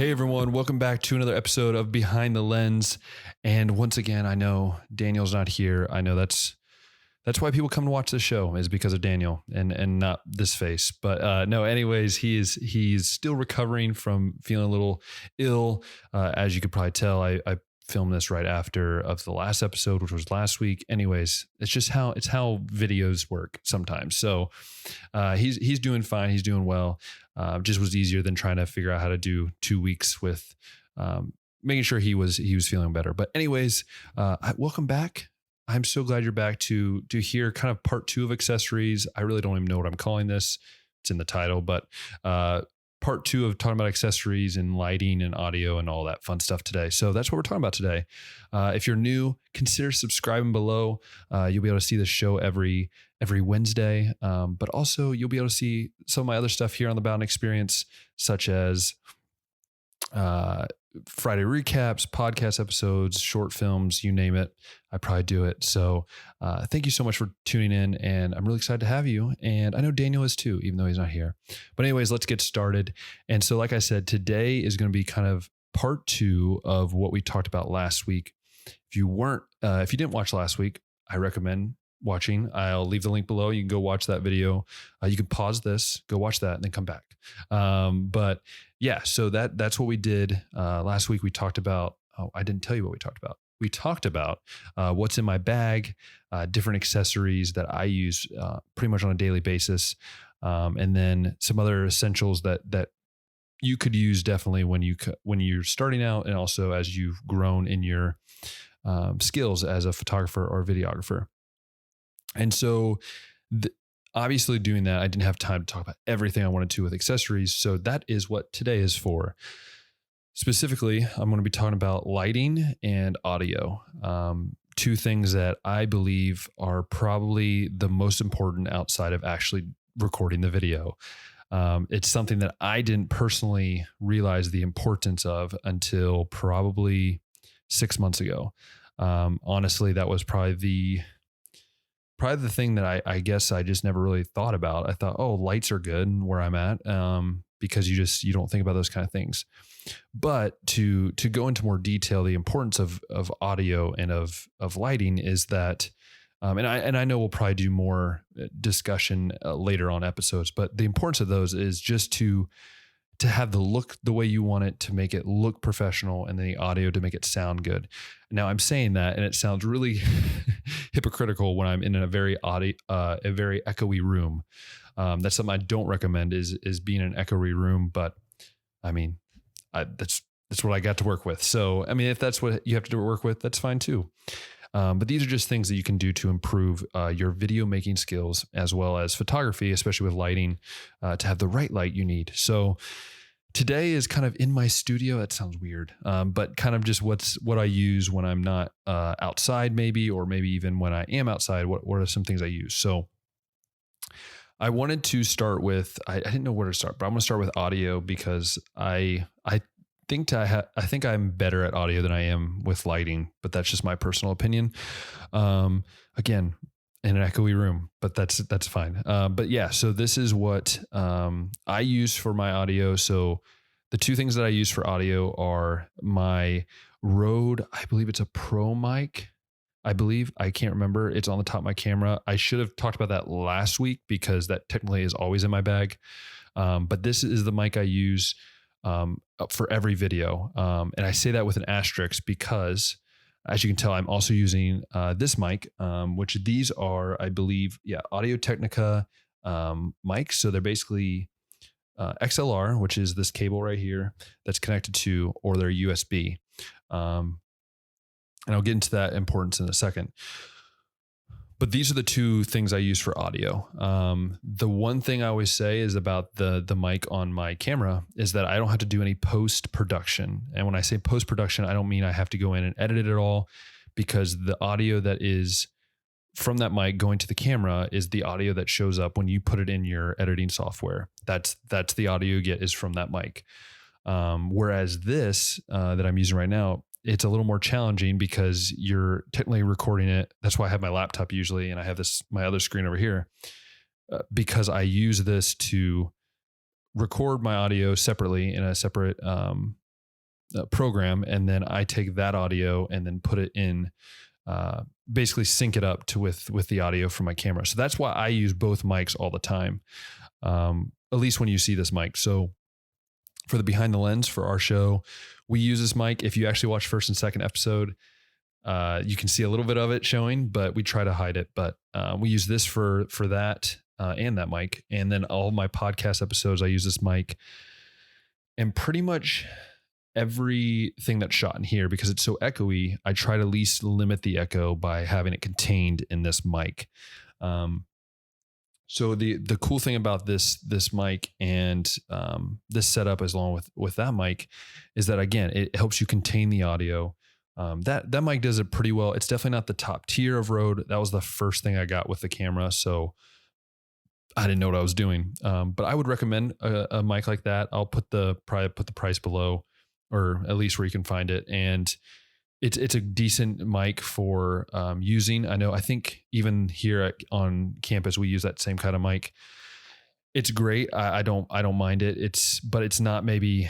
Hey everyone, welcome back to another episode of Behind the Lens. And once again, I know Daniel's not here. I know that's why people come to watch this show, is because of Daniel and not this face. But no, anyways, he's still recovering from feeling a little ill. As you could probably tell, I filmed this right after of the last episode, which was last week. Anyways, it's how videos work sometimes. So he's doing fine. He's doing well. Just was easier than trying to figure out how to do 2 weeks with making sure he was feeling better. But anyways, welcome back. I'm so glad you're back to hear kind of part 2 of accessories. I really don't even know what I'm calling this. It's in the title, but part 2 of talking about accessories and lighting and audio and all that fun stuff today. So that's what we're talking about today. If you're new, consider subscribing below. You'll be able to see the show every Wednesday, but also you'll be able to see some of my other stuff here on the Bowden Experience, such as Friday recaps, podcast episodes, short films, you name it. I probably do it. So thank you so much for tuning in, and I'm really excited to have you. And I know Daniel is too, even though he's not here. But anyways, let's get started. And so like I said, today is going to be kind of part 2 of what we talked about last week. If you didn't watch last week, I recommend watching. I'll leave the link below. You can go watch that video. You can pause this, go watch that, and then come back. But yeah, so that's what we did last week. We talked about, I didn't tell you what we talked about. We talked about what's in my bag, different accessories that I use pretty much on a daily basis. And then some other essentials that you could use definitely when you're starting out, and also as you've grown in your skills as a photographer or videographer. And so obviously doing that, I didn't have time to talk about everything I wanted to with accessories. So that is what today is for. Specifically, I'm going to be talking about lighting and audio. 2 things that I believe are probably the most important outside of actually recording the video. It's something that I didn't personally realize the importance of until probably 6 months ago. Honestly, that was probably the thing that I guess I just never really thought about. I thought, oh, lights are good where I'm at, because you don't think about those kind of things. But to go into more detail, the importance of audio and of lighting is that, and I know we'll probably do more discussion later on episodes, but the importance of those is just to have the look the way you want it, to make it look professional, and then the audio to make it sound good. Now I'm saying that, and it sounds really hypocritical when I'm in a very echoey room. That's something I don't recommend is being in an echoey room, but I mean, that's what I got to work with. So, I mean, if that's what you have to work with, that's fine too. But these are just things that you can do to improve your video making skills, as well as photography, especially with lighting, to have the right light you need. So today is kind of in my studio. That sounds weird, but kind of just what I use when I'm not outside, maybe, or maybe even when I am outside. What are some things I use? So I wanted to start with, I didn't know where to start, but I'm going to start with audio because I think I'm better at audio than I am with lighting, but that's just my personal opinion. Again, in an echoey room, but that's fine. But yeah, so this is what I use for my audio. So the 2 things that I use for audio are my Rode, I believe it's a Pro mic. I can't remember. It's on the top of my camera. I should have talked about that last week because that technically is always in my bag. But this is the mic I use for every video. And I say that with an asterisk because, as you can tell, I'm also using this mic, which these are, I believe, Audio Technica mics. So they're basically XLR, which is this cable right here that's connected to, or they're USB. And I'll get into that importance in a second. But these are the 2 things I use for audio. The one thing I always say is about the mic on my camera is that I don't have to do any post-production. And when I say post-production, I don't mean I have to go in and edit it at all, because the audio that is from that mic going to the camera is the audio that shows up when you put it in your editing software. That's the audio you get is from that mic. Whereas this that I'm using right now, it's a little more challenging because you're technically recording it. That's why I have my laptop usually, and I have my other screen over here, because I use this to record my audio separately in a separate program, and then I take that audio and then put it in, basically sync it up to with the audio from my camera. So that's why I use both mics all the time. At least when you see this mic. So for the behind the lens for our show, we use this mic. If you actually watch first and second episode, you can see a little bit of it showing, but we try to hide it. But we use this for that and that mic. And then all my podcast episodes, I use this mic. And pretty much everything that's shot in here, because it's so echoey, I try to at least limit the echo by having it contained in this mic. So the cool thing about this mic and this setup, as long with that mic, is that again it helps you contain the audio. That mic does it pretty well. It's definitely not the top tier of Rode. That was the first thing I got with the camera, so I didn't know what I was doing. But I would recommend a mic like that. I'll probably put the price below, or at least where you can find it. And it's a decent mic for using. I think even here on campus, we use that same kind of mic. It's great. I don't mind it. But it's not maybe,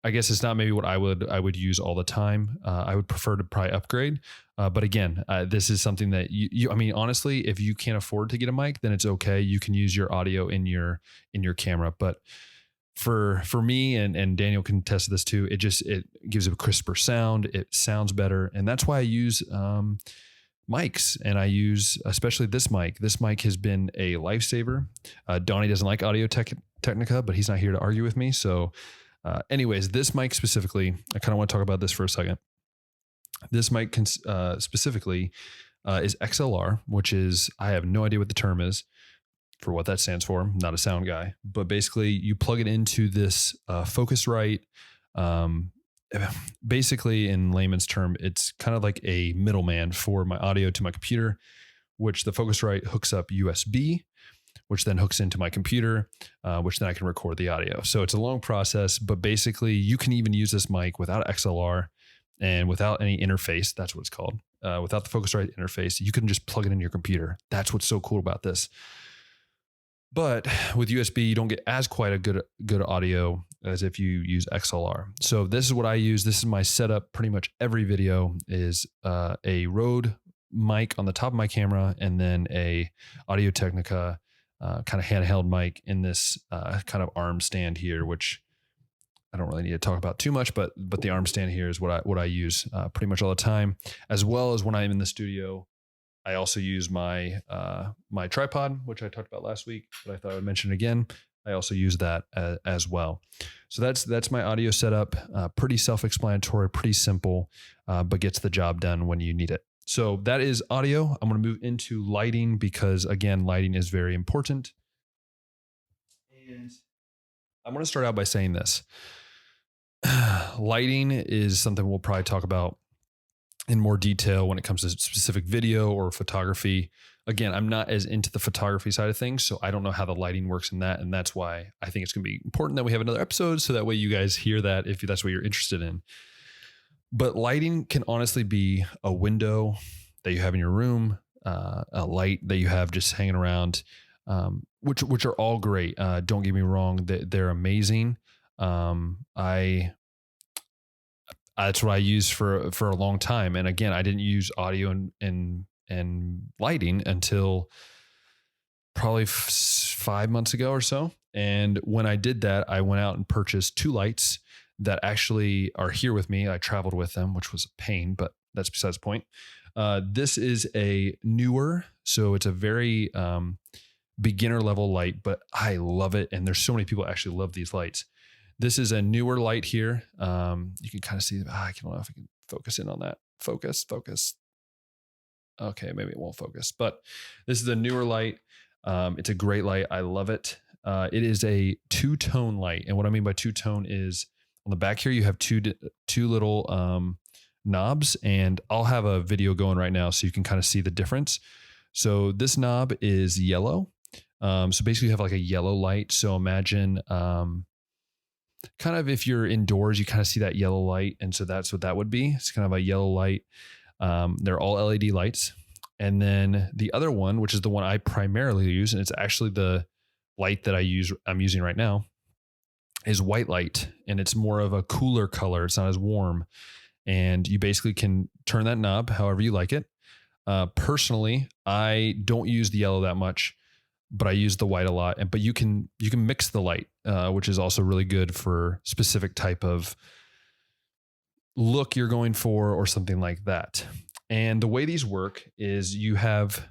I guess it's not maybe what I would use all the time. I would prefer to probably upgrade. But again, this is something that I mean, honestly, if you can't afford to get a mic, then it's okay. You can use your audio in your camera. But for me, and Daniel can attest to this too, it gives a crisper sound. It sounds better. And that's why I use mics, and I use especially this mic. This mic has been a lifesaver. Donnie doesn't like Audio Technica, but he's not here to argue with me. So anyways, this mic specifically, I kind of want to talk about this for a second. This mic specifically is XLR, which is, I have no idea what the term is for what that stands for. I'm not a sound guy, but basically you plug it into this Focusrite. Basically, in layman's term, it's kind of like a middleman for my audio to my computer, which the Focusrite hooks up USB, which then hooks into my computer, which then I can record the audio. So it's a long process, but basically you can even use this mic without XLR and without any interface. That's what it's called. Without the Focusrite interface, you can just plug it into your computer. That's what's so cool about this. But with USB, you don't get as quite a good audio as if you use XLR. So this is what I use. This is my setup. Pretty much every video is a Rode mic on the top of my camera, and then a Audio Technica kind of handheld mic in this kind of arm stand here, which I don't really need to talk about too much, but the arm stand here is what I use pretty much all the time, as well as when I'm in the studio. I also use my my tripod, which I talked about last week, but I thought I would mention again. I also use that as well. So that's my audio setup. Pretty self-explanatory, pretty simple, but gets the job done when you need it. So that is audio. I'm going to move into lighting, because again, lighting is very important. And I'm going to start out by saying this. Lighting is something we'll probably talk about in more detail when it comes to specific video or photography. Again, I'm not as into the photography side of things, so I don't know how the lighting works in that. And that's why I think it's going to be important that we have another episode, so that way you guys hear that if that's what you're interested in. But lighting can honestly be a window that you have in your room, a light that you have just hanging around, which are all great. Don't get me wrong, they're amazing. That's what I used for a long time. And again, I didn't use audio and lighting until probably 5 months ago or so. And when I did that, I went out and purchased 2 lights that actually are here with me. I traveled with them, which was a pain, but that's besides the point. This is a Neewer, so it's a very beginner level light, but I love it. And there's so many people that actually love these lights. This is a Neewer light here. You can kind of see, I don't know if I can focus in on that. Focus. Okay, maybe it won't focus, but this is a Neewer light. It's a great light. I love it. It is a 2-tone light. And what I mean by 2-tone is on the back here, you have two little knobs, and I'll have a video going right now so you can kind of see the difference. So this knob is yellow. So basically you have like a yellow light. So imagine, kind of if you're indoors, you kind of see that yellow light. And so that's what that would be. It's kind of a yellow light. They're all LED lights. And then the other one, which is the one I primarily use, and it's actually the light that I'm using right now, is white light, and it's more of a cooler color. It's not as warm, and you basically can turn that knob however you like it. Personally, I don't use the yellow that much, but I use the white a lot. But you can mix the light, which is also really good for specific type of look you're going for or something like that. And the way these work is you have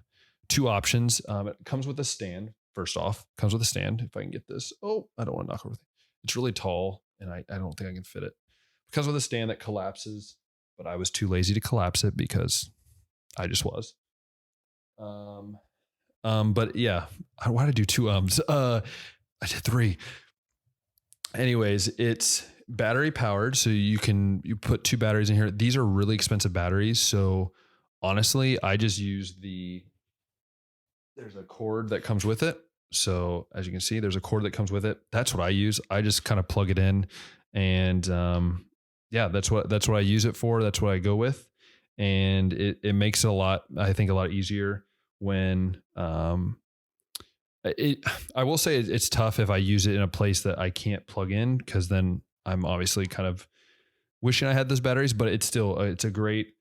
two options. It comes with a stand. First off, comes with a stand. If I can get this. Oh, I don't want to knock over. It's really tall, and I don't think I can fit it. It comes with a stand that collapses, but I was too lazy to collapse it because I just was. But yeah, why did I do two ums? I did three. Anyways, it's battery powered, so you put two batteries in here. These are really expensive batteries, so honestly, I just use there's a cord that comes with it. So as you can see, there's a cord that comes with it. That's what I use. I just kind of plug it in, and yeah, that's what I use it for. That's what I go with, and it makes it I think a lot easier when I will say it's tough if I use it in a place that I can't plug in, because then I'm obviously kind of wishing I had those batteries, but it's still it's a great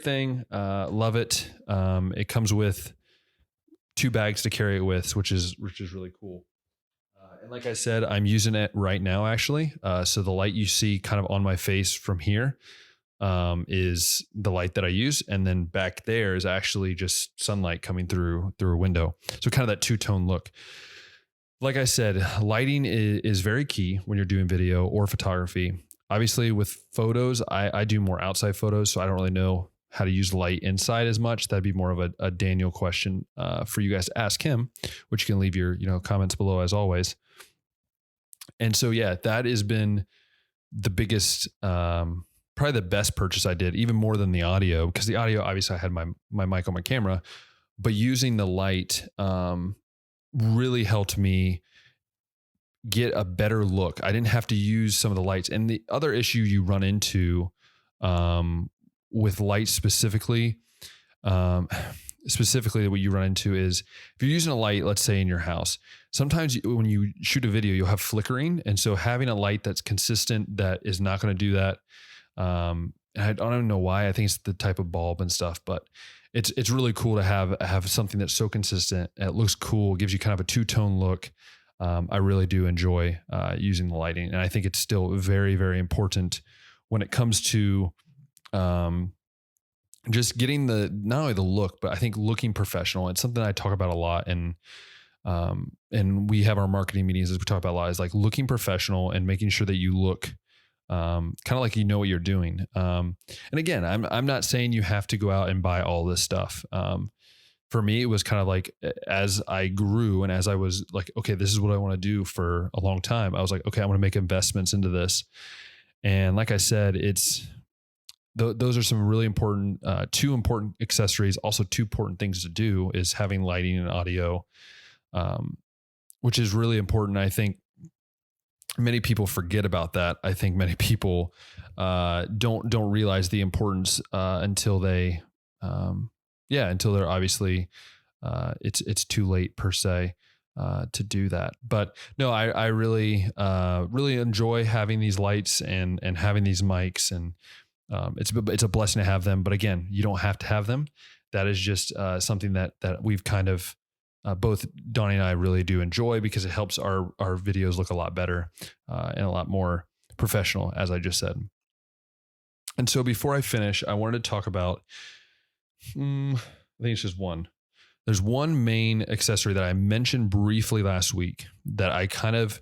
thing. Love it. It comes with two bags to carry it with, which is really cool. And like I said, I'm using it right now, actually. So the light you see kind of on my face from here is the light that I use. And then back there is actually just sunlight coming through a window. So kind of that two-tone look. Like I said, lighting is very key when you're doing video or photography. Obviously with photos, I do more outside photos, so I don't really know how to use light inside as much. That'd be more of a Daniel question for you guys to ask him, which you can leave your comments below as always. And so, yeah, that has been the biggest, probably the best purchase I did, even more than the audio, because the audio, obviously I had my mic on my camera, but using the light really helped me get a better look. I didn't have to use some of the lights. And the other issue you run into with light specifically, what you run into is if you're using a light, let's say in your house, sometimes when you shoot a video, you'll have flickering. And so having a light that's consistent, that is not going to do that. And I don't even know why. I think it's the type of bulb and stuff, but it's really cool to have something that's so consistent. It looks cool, gives you kind of a two-tone look. I really do enjoy using the lighting. And I think it's still very, very important when it comes to just getting not only the look, but I think looking professional. It's something I talk about a lot, and we have our marketing meetings as we talk about a lot, is like looking professional and making sure that you look kind of like you know what you're doing. And again, I'm not saying you have to go out and buy all this stuff. For me, it was kind of like, as I grew and as I was like, okay, this is what I want to do for a long time, I was like, okay, I want to make investments into this. And like I said, those are some really important, two important accessories. Also, two important things to do is having lighting and audio, which is really important. I think many people forget about that. I think many people don't realize the importance until they're obviously it's too late per se to do that. But no, I really enjoy having these lights and having these mics, and it's a blessing to have them. But again, you don't have to have them. That is just something that we've kind of both Donnie and I really do enjoy, because it helps our videos look a lot better and a lot more professional, as I just said. And so before I finish, I wanted to talk about, I think it's just one. There's one main accessory that I mentioned briefly last week that I kind of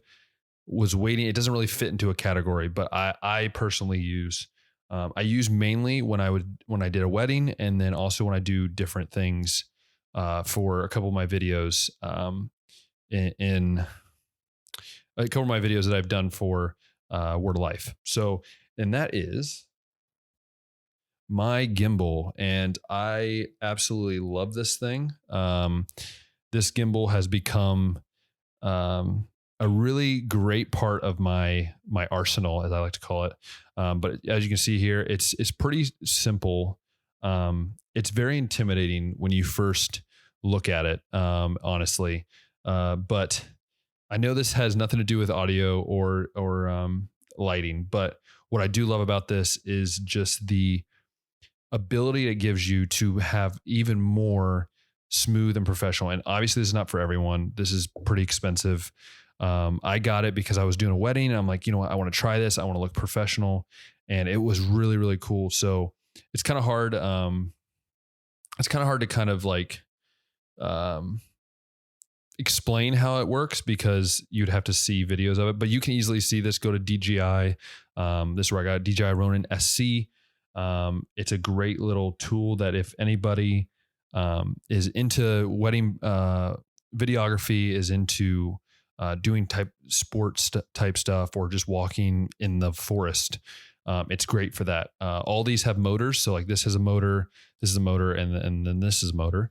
was waiting. It doesn't really fit into a category, but I personally use. I use mainly when I did a wedding, and then also when I do different things for a couple of my videos in a couple of my videos that I've done for Word of Life. So, and that is my gimbal, and I absolutely love this thing. This gimbal has become a really great part of my arsenal, as I like to call it. But as you can see here, it's pretty simple. It's very intimidating when you first look at it, honestly. But I know this has nothing to do with audio or lighting, but what I do love about this is just the ability it gives you to have even more smooth and professional. And obviously, this is not for everyone. This is pretty expensive. I got it because I was doing a wedding. And I'm like, you know what? I want to try this. I want to look professional, and it was really, really cool. So it's kind of hard. It's kind of hard to kind of like um, explain how it works because you'd have to see videos of it. But you can easily see this. Go to DJI. This is where I got DJI Ronin SC. It's a great little tool that if anybody is into wedding videography, is into doing sports type stuff, or just walking in the forest, it's great for that. All these have motors. So like this has a motor, this is a motor, and then this is a motor.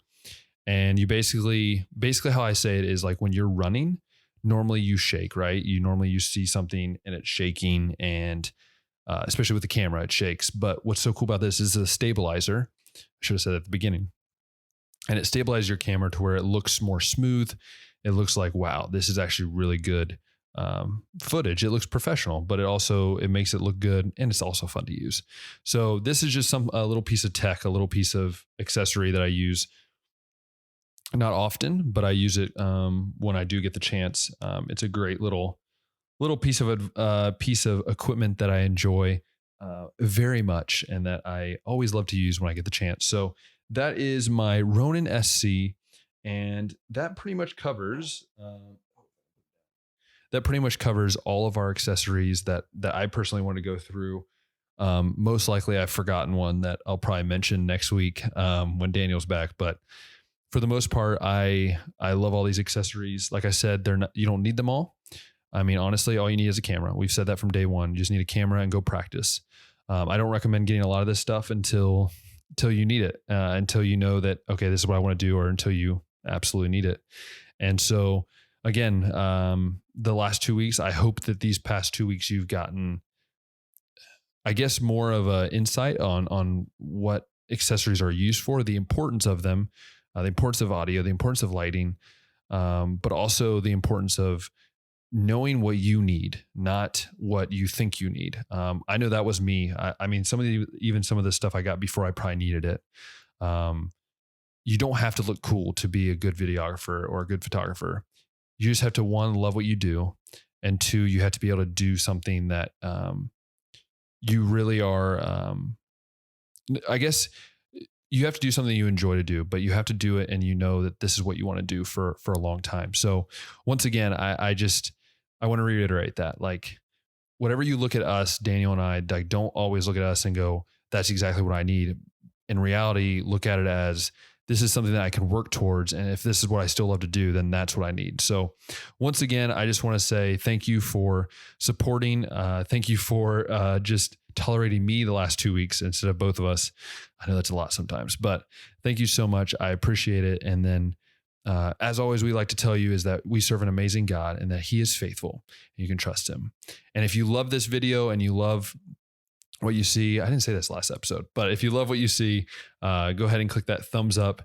And you basically how I say it is like when you're running, normally you shake, right? You see something and it's shaking, and especially with the camera, it shakes. But what's so cool about this is the stabilizer. I should have said that at the beginning. And it stabilizes your camera to where it looks more smooth. It looks like, wow, this is actually really good footage. It looks professional, but it makes it look good, and it's also fun to use. So this is just a little piece of tech, a little piece of accessory that I use. Not often, but I use it when I do get the chance. It's a great little piece of equipment that I enjoy very much, and that I always love to use when I get the chance. So that is my Ronin SC, and that pretty much covers all of our accessories that I personally want to go through. Most likely, I've forgotten one that I'll probably mention next week when Daniel's back, but. For the most part, I love all these accessories. Like I said, you don't need them all. I mean, honestly, all you need is a camera. We've said that from day one. You just need a camera and go practice. I don't recommend getting a lot of this stuff until you need it, until you know that, okay, this is what I want to do, or until you absolutely need it. And so again, the last 2 weeks, I hope that these past 2 weeks you've gotten, I guess, more of an insight on what accessories are used for, the importance of them, the importance of audio, the importance of lighting, but also the importance of knowing what you need, not what you think you need. I know that was me. I mean, some of the stuff I got before I probably needed it. You don't have to look cool to be a good videographer or a good photographer. You just have to, one, love what you do, and two, you have to be able to do something that you really are. I guess you have to do something you enjoy to do, but you have to do it and you know that this is what you want to do for a long time. So once again, I want to reiterate that, like, whatever you look at us, Daniel and I, like, don't always look at us and go, that's exactly what I need. In reality, look at it as, this is something that I can work towards. And if this is what I still love to do, then that's what I need. So once again, I just want to say thank you for supporting. Thank you for just tolerating me the last 2 weeks instead of both of us. I know that's a lot sometimes, but thank you so much. I appreciate it. And then as always, we like to tell you is that we serve an amazing God and that he is faithful and you can trust him. And if you love this video and you love what you see, I didn't say this last episode, but if you love what you see, go ahead and click that thumbs up,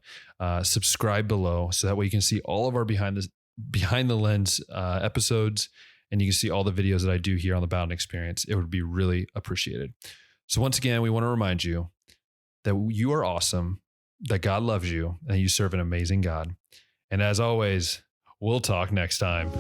subscribe below, so that way you can see all of our behind the lens episodes, and you can see all the videos that I do here on the Bowden Experience. It would be really appreciated. So once again, we want to remind you that you are awesome, that God loves you, and you serve an amazing God. And as always, we'll talk next time.